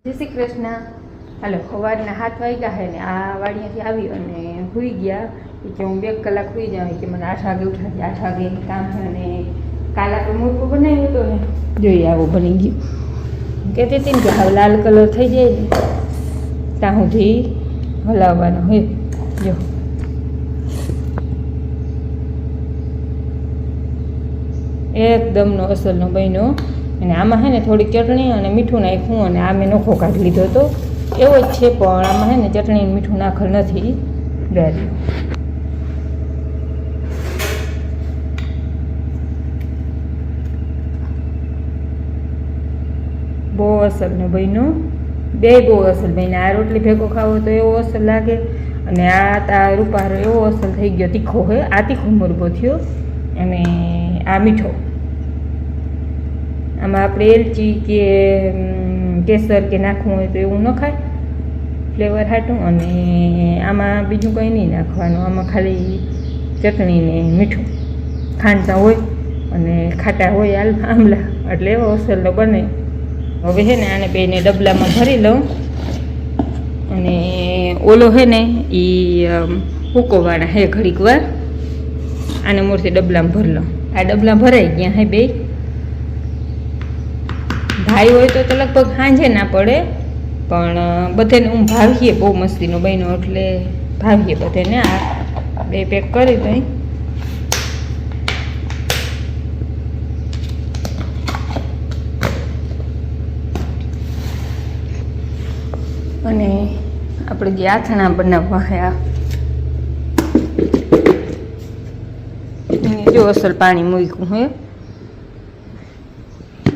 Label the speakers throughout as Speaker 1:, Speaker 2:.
Speaker 1: જય શ્રી કૃષ્ણ. હાલો, સવારના 7 વાગ્યા છે ને આ વાડીયાથી આવી અને સૂઈ ગયા કે હું 2 કલાક સૂઈ જાઉં કે મને 8 વાગે ઉઠાડી. 8 વાગે કામ છે અને કાલ આપણે મૂર્ખું બનાવ્યું હતું ને, જોઈએ આવું બની ગયું. કહેતી હતી ને કે હવે લાલ કલર થઈ જાય ને ત્યાં સુધી હલાવવાનો હોય. જો એકદમનો અસલનો બન્યો. અને આમાં છે ને થોડીક ચટણી અને મીઠું નાખ્યું અને આ મેં નોખો કાઢી લીધો હતો. એવો જ છે પણ આમાં છે ને ચટણી અને મીઠું નાખેલ નથી. ડરી બહુ અસલનો બન્યો. બે બહુ અસલ બન્યા. આ રોટલી ભેગો ખાવો તો એવો અસલ લાગે અને આ રૂપારો એવો અસલ થઈ ગયો. તીખો હોય. આ તીખો મુરબો થયો અને આ મીઠો. આમાં આપણે એલચી કે કેસર કે નાખવું હોય તો એવું ન ખાય ફ્લેવર હાટું. અને આમાં બીજું કંઈ નહીં નાખવાનું. આમાં ખાલી ચટણી ને મીઠું. ખાંડતા હોય અને ખાટા હોય આમલા, એટલે એવો અસલનો બને. હવે છે ને આને બેને ડબલામાં ભરી લઉં અને ઓલો છે ને એ હુકોવાળા હે ઘડીક વાર. આને મોરથી ડબલામાં ભરી લઉં. આ ડબલા ભરાઈ ગયા હે બે. ભાઈ હોય તો લગભગ સાંજે ના પડે પણ બધાને હું ભાવીએ બહુ મસ્તીનો બન્યો એટલે ભાવીએ બધાને. આ બે પેક કરી દઈ. અને આપણે જે આથણા બનાવવા હે આ જો અસલ પાણી મૂક્યું હે.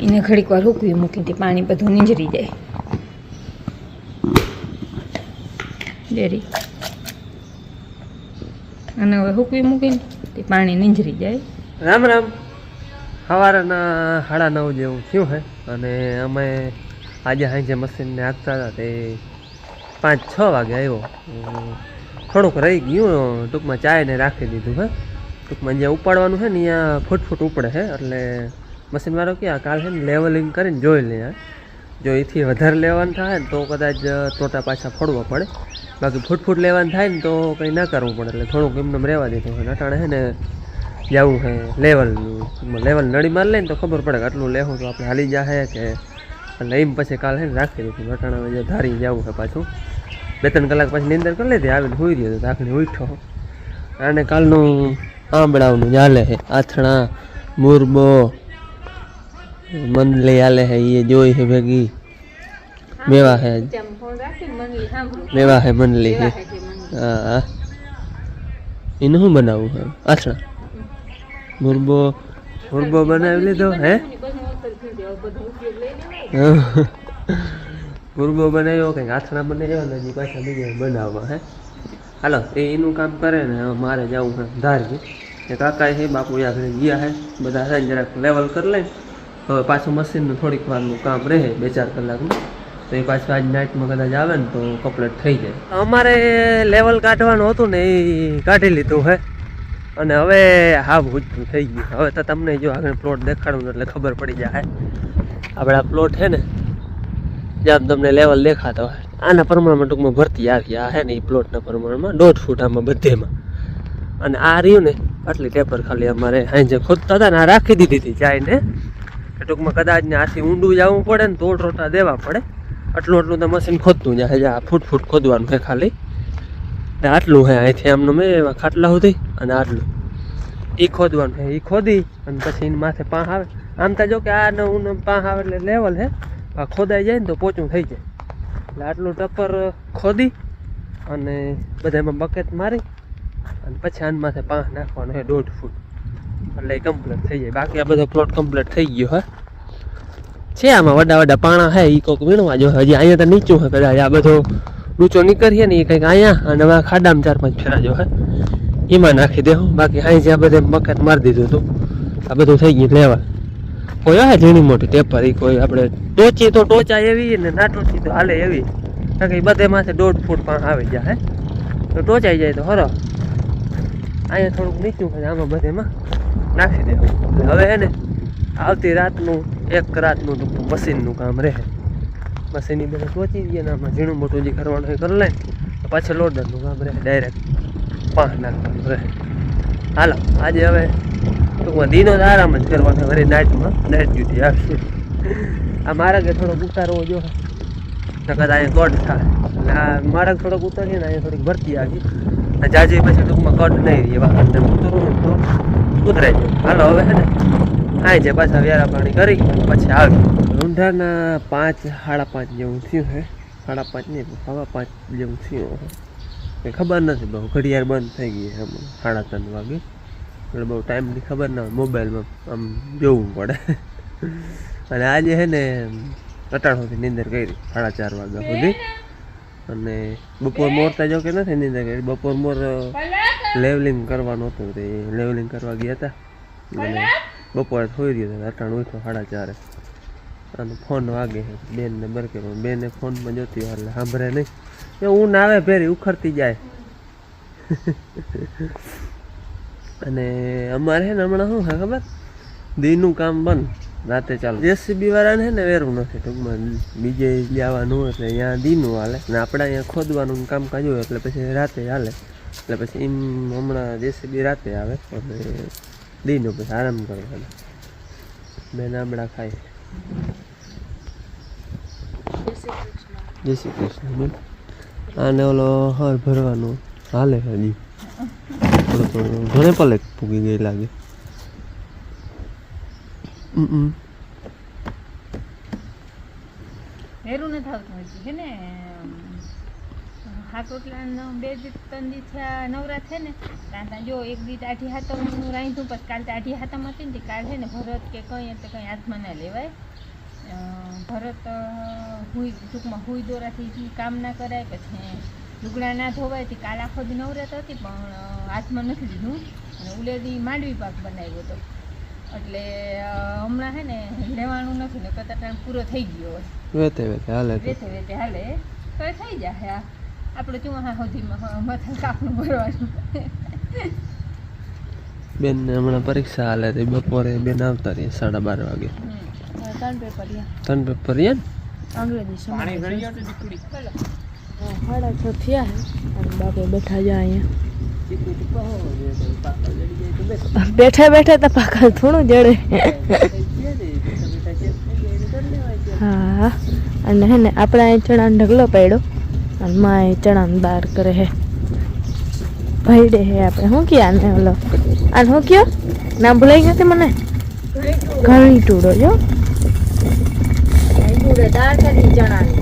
Speaker 1: એને ઘડીક વાર સૂકવી મૂકી તે પાણી બધું નીંજરી જાય. ડેરી અને હવે સૂકવી મૂકીને તે પાણી નીંજરી જાય.
Speaker 2: રામ રામ. સવારના 9:30 જેવું થયું છે અને અમે આજે સાંજે મશીનને હાંકતા હતા તે 5-6 વાગે આવ્યો. થોડુંક રહી ગયું. ટૂંકમાં ચાયને રાખી દીધું હે. ટૂંકમાં જ્યાં ઉપાડવાનું છે ને ત્યાં ફૂટ ઉપડે છે એટલે મશીનવાળો કે કાલ છે ને લેવલિંગ કરીને જોઈ લે. જો એથી વધારે લેવાનું થાય ને તો કદાચ ટોટા પાછા ફોડવા પડે. બાકી ફૂટ લેવાનું થાય ને તો કંઈ ના કરવું પડે. એટલે થોડુંક એમને રહેવા દીધું છે. અટાણે છે ને જવું છે લેવલ નળી માર લઈને તો ખબર પડે કે આટલું લેવું તો આપણે હાલી જાહે કે. એટલે એમ પછી કાલ છે ને રાખી દીધું. અટાણા ધારી જવું છે પાછું. 2-3 કલાક પછી નીંદર કરી લીધી. આવીને હોઈ રહ્યો તો આખણી ઉઠો. અને કાલનું આંબળાવનું ચાલે છે. આથણા મુરબો મંદલી હાલે છે એ જોઈ છે ભેગી. મેવા છે મંદલી છે. હા એનું શું બનાવવું છે? આથણા મુરબો બનાવી લીધો હે. મુરબો બનાવ્યો કંઈક આથણા બનાવ્યો ને હજી પાછા બીજા બનાવવા હે. હાલો એનું કામ કરે ને મારે જવું છે ધારી. એ કાકા છે બાપુ આગળ ગયા છે બધા છે જરાક લેવલ કરી લઈને હવે પાછું મશીનનું થોડીક વારનું કામ રહે 2-4 કલાકનું. તો એ પાછું આજ નાઇટમાં કદાચ આવે ને તો કમ્પ્લીટ થઈ જાય. અમારે લેવલ કાઢવાનું હતું ને એ કાઢી લીધું હે અને હવે હા ભૂજતું થઈ ગયું. હવે તો તમને જો આગળ પ્લોટ દેખાડું એટલે ખબર પડી જાય. આપણે આ પ્લોટ છે ને જ્યાં તમને લેવલ દેખાતો હોય આના પ્રમાણમાં ટૂંકમાં ભરતી આવી. આ છે ને એ પ્લોટના પ્રમાણમાં 1.5 ફૂટ આમાં બધેમાં. અને આ રહ્યું ને આટલી ટેપર ખાલી અમારે સાંજે ખોદતા હતા ને આ રાખી દીધી હતી ચાયને. ટૂંકમાં કદાચ ને આથી ઊંડું જવું પડે ને તો રોટા દેવા પડે. આટલું તો મશીન ખોદતું જાય. આ ફૂટ ખોદવાનું છે ખાલી. આટલું છે અહીંથી આમનું મેં એવા ખાટલા સુધી અને આટલું એ ખોદવાનું છે. એ ખોદી અને પછી એની માથે પાંહ આવે. આમ તો જો કે આ નવું પાંહ આવે એટલે લેવલ છે. આ ખોદાઈ જાય ને તો પોચું થઈ જાય. એટલે આટલું ટપ્પર ખોદી અને બધામાં બકેટ મારી અને પછી આની માથે પાંહ નાખવાનું છે 1.5 ફૂટ એટલે એ કમ્પ્લીટ થઈ જાય. બાકી આ બધો પ્લોટ કમ્પ્લીટ થઈ ગયો હે. છે આમાં વડા પાણા છે એ કોઈક વીણવા જો. હજી અહીંયા તો નીચું છે કદાચ આ બધો ઊંચો નીકળીએ ને એ કંઈક અહીંયા અને હવે ખાડામાં 4-5 ફેરા જો હે એમાં નાખી દેવું. બાકી અહીં જ્યાં બધે બકેટ મારી દીધું હતું આ બધું થઈ ગયું લેવલ. કોઈ હે ઝીણી મોટી ટેપર એ કોઈ આપણે ટોચી તો ટોચા એવી ને ના ટોચી તો હાલે એવી. કારણ કે બધે માથે 1.5 ફૂટ પાંહ આવી જાય હે તો ટોચાઈ જાય તો હરો. અહીંયા થોડુંક નીચું છે આમાં બધેમાં નાખી દેવું. હવે હે ને આવતી રાતનું 1 રાતનું મશીનનું કામ રહે. બસ એની બેને પહોંચી ગયા ને આમાં ઝીણું મોટું જે કરવાનું એ કરી લે પાછળ લોડરનું કામ રહે ડાયરેક્ટ પાસ નાખવાનું રહે. હાલો આજે હવે ટૂંકમાં દીનો જ આરામ જ કરવાનો વળી નાઇટમાં નાઇટ ડ્યુટી આવશે. આ મારા કે થોડોક ઉતારવો જો નકર અહીંયા કટ થાય એટલે આ મારા થોડોક ઉતારીએ ને અહીંયા થોડીક ભરતી આવી જાજે પછી ટૂંકમાં કટ નહીં રહી એવા કંઈ ઉતરવું ને તો ઉતરાઈ જાય. હાલો હવે છે ને આ છે પાછા વ્યારા પાણી કરી પછી આવી રૂંઢાના 5 સાડા 5 જેવું થયું છે. 5:30 નહીં 5:15 જેવું થયું એ ખબર નથી બહુ ઘડિયાળ બંધ થઈ ગઈ છે હમણાં 3:30 વાગે એટલે બહુ ટાઈમની ખબર ના હોય મોબાઈલમાં આમ જોવું પડે. અને આજે છે ને 18 સુધી નીંદર કરી 4:30 વાગ્યા સુધી અને બપોર મોરતા જો કે નથી નીંદર કરી બપોર મોર લેવલિંગ કરવાનું હતું તે લેવલિંગ કરવા ગયા હતા અને બપોરે થોઈ રહ્યો હતા 18 ઉઠો 4:30 અને ફોન વાગે છે બેનને બરકે પણ બેને ફોનમાં જોતી હોય એટલે સાંભળે નહીં એ ઊન આવે ફેરી ઉખડતી જાય. અને અમારે છે ને હમણાં શું છે ખબર દીનું કામ બંધ રાતે ચાલુ જેસીબી વાળાને છે ને વેરવું નથી ટૂંકમાં બીજે લેવાનું એટલે અહીંયા દીનું હાલે ને આપણે અહીંયા ખોદવાનું કામકાજ હોય એટલે પછી રાતે હાલે એટલે પછી એમ હમણાં જેસીબી રાતે આવે અને દીનું પછી આરામ કરવાનો બેન આમળા ખાય. જય શ્રી કૃષ્ણ બેન આને ઓલો હર ભરવાનું હાલે હજી થોડું થોડું ઘણે પલે પૂગી ગઈ લાગે.
Speaker 1: વેરું નથી આવતું હજી છે ને હાથ ઓટલા 2 દી 3 દી થયા નવરા છે ને ત્યાં જો એક દી આઠી હાથમનું રાંધું પછી કાલ આઠી હાથમ હતી ને કાલ છે ને ભરત કે કંઈ એટલે કંઈ હાથમાં ના લેવાય. ભરત ટૂંકમાં હુઈ દોરાથી કામ ના કરાય પછી લુગડા ના ધોવાયથી કાલ આખો દી નવરાત હતી પણ હાથમાં નથી લીધું અને ઉલેદી માંડવી પાક બનાવ્યો હતો એટલે હમણાં છે ને લેવાનું નથી ને કદાચ પૂરો થઈ ગયો
Speaker 2: વેતે વેતે હાલે
Speaker 1: તો થઈ જાય આપણે ચુમા સુધીમાં મથલ કાપનું ભરવાનું.
Speaker 2: બેન ને હમણાં પરીક્ષા હાલે તે બપોરે બેન આવતા રહી 12:30 વાગે
Speaker 1: 3 પેપર
Speaker 2: રહ્યા ને
Speaker 1: અંગ્રેજી પાણી ભરી ગયો તો દીકડી 6:30 થયા હે અને બાપે બેઠા જા અહીંયા બેઠા બેઠા તો પાકા થોડું જડે. હા અને હે ને આપણે અહીં ચણાનો ઢગલો પડ્યો અને માં ચણાનો દાર કરે હે ભાઈડે હે આપણે શું કે આને ઓલો આને શું કયો નામ ભૂલાઈ ગયું મને ઘણી ટૂડો જો દાળ કરી ચણાની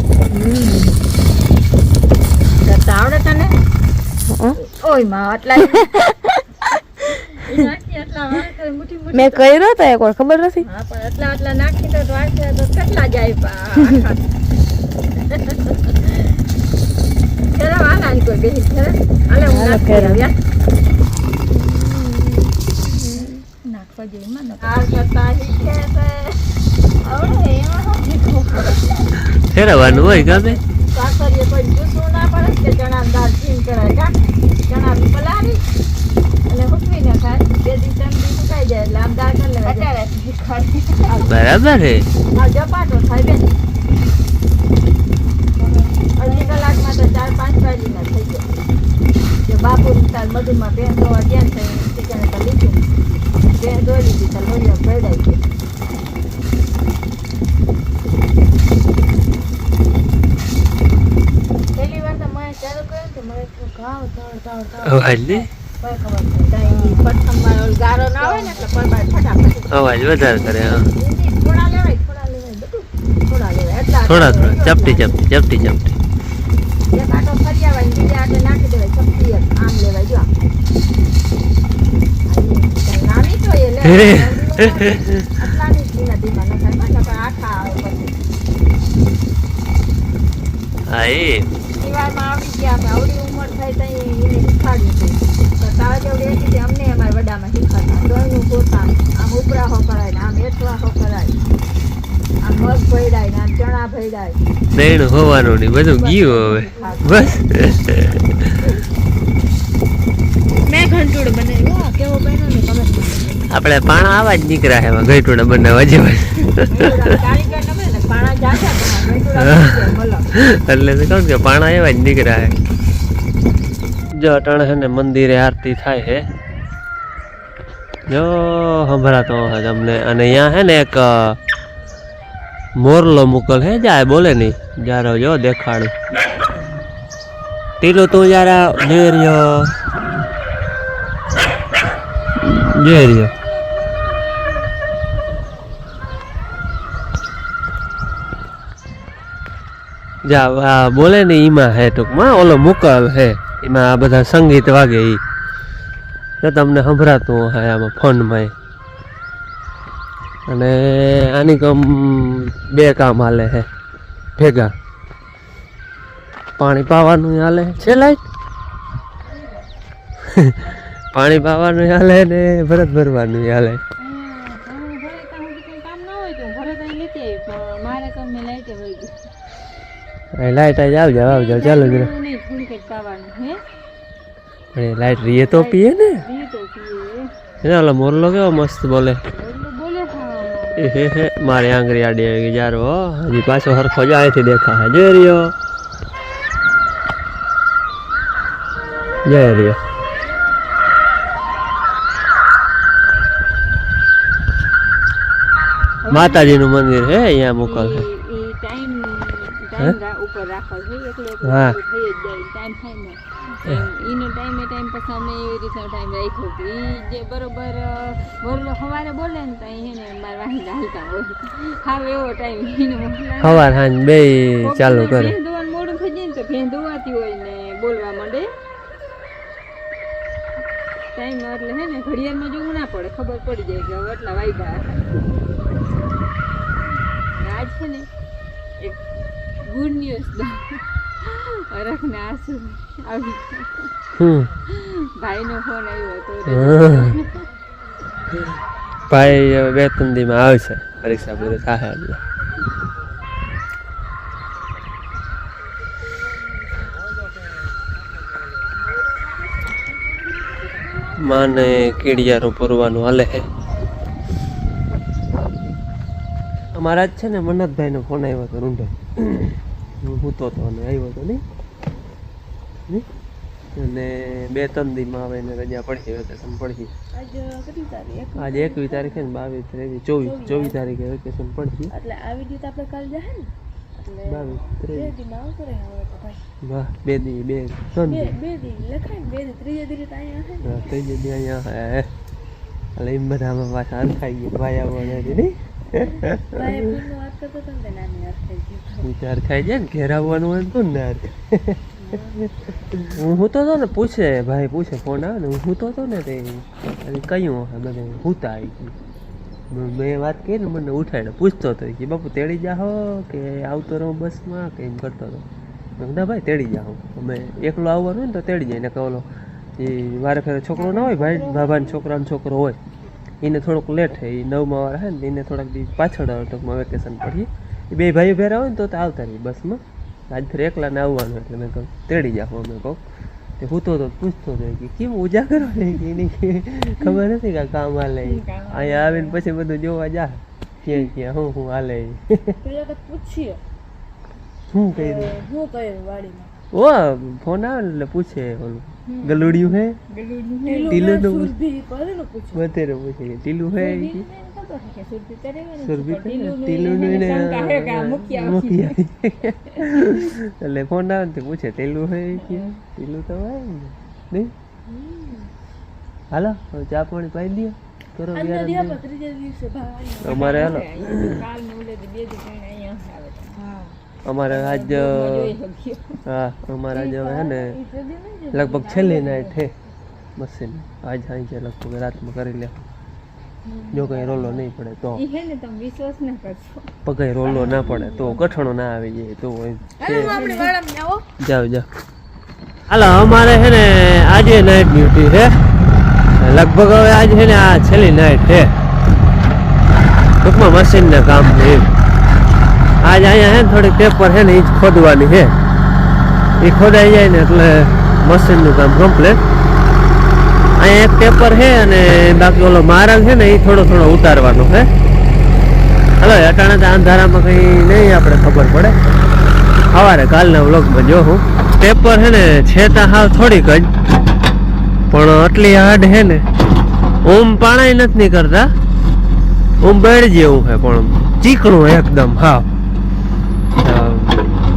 Speaker 1: આવડે તને ઓય માં આટલા મેં કર્યો તો એક વાર ખબર નથી પણ આટલા નાખી તો કેટલા જાય કોઈ બેસી નાખવા જેવું
Speaker 2: ફેરવાનું હોય ગમે
Speaker 1: કાકરીએ કોઈ જૂસું ના પડે કે ચણા દાળ ચીન કરાય ચણા પલાળી અને હુકવીને ખાય 2 દી 3 દી સુકાઈ જાય એટલે આમ દાળ કરી લેવાય
Speaker 2: બરાબર હે
Speaker 1: જપાટો થાય બેન અડધી કલાકમાં તો 4-5 વાગીના થઈ જાય બાપુ તાર મધુમાં બેન ધોવા ગયા છે ટીકાને તો લીધું બેન ધોઈ લીધી તો લોહીઓ ભેડાઈ ગઈ. પહેલી વાર તો મેં ચાલુ કર્યું તો મને ઘાવ
Speaker 2: અવાજ વધારે કરે
Speaker 1: થોડા લેવાય બધું થોડા લેવાય
Speaker 2: થોડા ચપટી એક
Speaker 1: આટો ફરી આવે બીજે આટો નાખી દેવાય ચપટી આમ લેવાય જો નાની તો એ લે આટલાની ધીમા ધીમા નખાય પાછા પણ આખા આવે પછી
Speaker 2: હા એ
Speaker 1: દિવાળમાં આવી ગયા આપણે આવડી ઉંમર થાય તો એને શીખવાડ્યું છે તો તારા જેવડી હતી તે અમને અમારા વડામાં શીખવાડતા દોડનું પોતા આમ ઉપરાહો કરાય ને આમ એઠવાહો કરાય આમ મગ ભયડાય ને આમ ચણા ભયડાય
Speaker 2: દહીં હોવાનું ને બધું ગયું હવે બસ
Speaker 1: મેં ઘંટોડ બનાવ્યો કેવો બન્યો ને ખબર
Speaker 2: આપણે પાણા આવા જ નીકળ્યા એમાં ઘંટોડા બનાવવા જેવા
Speaker 1: કારીગર ને પાણા જાતા
Speaker 2: એટલે તો કહું કે પાણા એવા જ નીકળ્યા હે જો અટાણે છે ને મંદિરે આરતી થાય હે જો સંભળાતો હે તમને અને અહીંયા હે ને એક મોરલો મુકલ હે જાય બોલે નહીં જારો જો દેખાડું તીલો તું યાર જોઈ રહ્યો જા બોલે ને ઈમાં હે ટૂંકમાં ઓલો મુકલ હે એમાં આ બધા સંગીત વાગે ઈ જો તમને સંભળાતું હે આમાં ફોનમાં અને આની કમ બે કામ હાલે હે ભેગા પાણી પાવાનું હાલે છે લાઈટ પાણી પાવાનું હાલે ને ભરત ભરવાનું હાલે લાઈટ આજ આવજાવ ચાલો જરા લાઈટ રીએ તો પીએ ને એના ઓલો મોરલો કેવો મસ્ત બોલે હે મારી આંગળી આડી આવી ગઈ યાર હજી પાછો હરખો જ અહીંથી દેખા જોઈ રહ્યો માતાજી નું મંદિર હે અહીંયા મુકલ હે હા
Speaker 1: ઈનો ટાઈમે ટાઈમ પછી અમે એવી રીતનો ટાઈમ રાખ્યો કે ઈ જે બરોબર મોરલો સવારે બોલે ને તો હે ને માર વાહી હાલતા હોય હાવ એવો ટાઈમ ઈનો
Speaker 2: સવાર હાંજ બે ચાલુ કરે
Speaker 1: ભેંસ દોવાનું મોડું થઈ જાય ને તો ભેંસ દોવાતી હોય ને બોલવા માંડે ટાઈમ એટલે હે ને ઘડિયાળમાં જોવું ના પડે ખબર પડી જાય કે હવે એટલા વાગ્યા આજ છે ને એક ગુડ ન્યૂઝ અરખને આંસુ આવી ભાઈનો ફોન આવ્યો હતો
Speaker 2: ભાઈ બે ત્રણ દીમાં આવશે પરીક્ષા પૂરી થાય એટલે માને કીડિયારું પૂરવાનું હાલે છે અમારા જ છે ને મન્નતભાઈ નો ફોન આવ્યો હતો રૂંઢે હું તો અને આવ્યો હતો નહીં અને બે ત્રણ દીમાં આવે ને રજા પડશે વેકેશન પડશે આજે 21 તારીખે ને 22 23 24 તારીખે વેકેશન પડશે
Speaker 1: એટલે આવી રીતે આપણે કાલ જાય ને
Speaker 2: વાહ બે દી બે ત્રણ
Speaker 1: ત્રીજે દી
Speaker 2: અહીંયા એટલે એમ બધામાં પાછા ખાઈ ગયા ભાઈ આવવાના છે નહીં વિચાર ખાઈ જાય ને ઘેર આવવાનું હોય તો ને હું તો ને પૂછે ભાઈ પૂછે ફોન આવે ને હું તો ને તે કયું બધે હુતા આવી ગયું મેં વાત કરી ને મને ઉઠાડે પૂછતો હતો કે બાપુ તેડી જાઓ કે આવતો રહો બસમાં કે એમ કરતો હતો ના ભાઈ તેડી જાઓ અમે એકલો આવવાનું હોય ને તો તેડી જાય ને કે ઓલો એ વારે ફેરે છોકરો ના હોય ભાઈ બાબાનો છોકરાનો છોકરો હોય એને થોડુંક લેટ છે એ 9મા વાળા હે ને એને થોડાક દી પાછળ ટૂંકમાં વેકેશન પડીએ એ બે ભાઈઓ ભેરા હોય ને તો આવતા રહીએ બસમાં આજ ફરી એકલા ને આવવાનું એટલે મેં કહું તેડી જાઓ અમે કહું તે હું તો પૂછતો હતો કે કેમ ઉજાગરો લે કે એની ખબર નથી કે કામ હાલે અહીંયા આવીને પછી બધું જોવા જા ક્યાં ક્યાં હું હાલે
Speaker 1: પૂછીએ
Speaker 2: શું કર્યું ઓ ફોન આવે ને એટલે પૂછે ઓલું ગલુડિયું હે ટીલું નું પૂછે ટીલું હે એટલે ફોન આવે ને પૂછે ટીલું હે ટીલું તો હોય ને નહીં હાલો ચા પાણી પાઈ દો કરો અમારે હાલો અમારે આજ હા અમારે આજ હે ને લગભગ છેલ્લી નાઈટ હે મશીન આજ અહીં છે લગભગ રાતમાં કરી લે જો કઈ રોલો નહીં પડે તો પગે રોલો ના પડે તો કઠણો ના આવી જાય તો જાઓ જાઓ હાલો અમારે છે ને આજે નાઇટ ડ્યુટી છે લગભગ હવે આજે છે ને આ છેલ્લી નાઇટ છે ટૂંકમાં મશીનના કામ છે આજ અહીંયા છે ને થોડીક પેપર છે ને એ જ ખોદવાની છે એ ખોદાઈ જાય ને એટલે મશીનનું કામ કમ્પ્લીટ અહીંયા એક પેપર છે અને બાકી ઓલો માર્ગ છે ને એ થોડો થોડો ઉતારવાનો છે હલો અટાણા તો અંધારામાં કંઈ નહીં આપણે ખબર પડે. સવારે કાલના વ્લોગમાં જો હું સ્ટેપ પર છે ને છેતા હાવ થોડીક જ પણ આટલી હાડ છે ને પાણાય નથી નીકળતા. બેડ જેવું છે પણ ચીકણું એકદમ હાવ.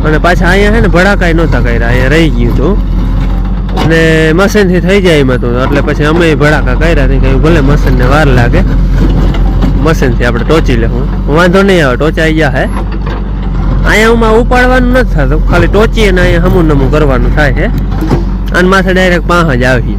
Speaker 2: અને પાછા અહીંયા છે ને ભડાકાય નહોતા કર્યા, અહીંયા રહી ગયું હતું અને મશીનથી થઈ જાય એમાં હતું એટલે પછી અમે ભડાકા કર્યા હતી કે ભલે મશીનને વાર લાગે, મશીનથી આપણે ટોચી લેવું વાંધો નહીં આવે. ટોચાઈ ગયા હે અહીંયા હું ઉપાડવાનું નથી થતું, ખાલી ટોચી અને અહીંયા હમું નમું કરવાનું થાય છે અને માથે ડાયરેક્ટ 5 જ આવી.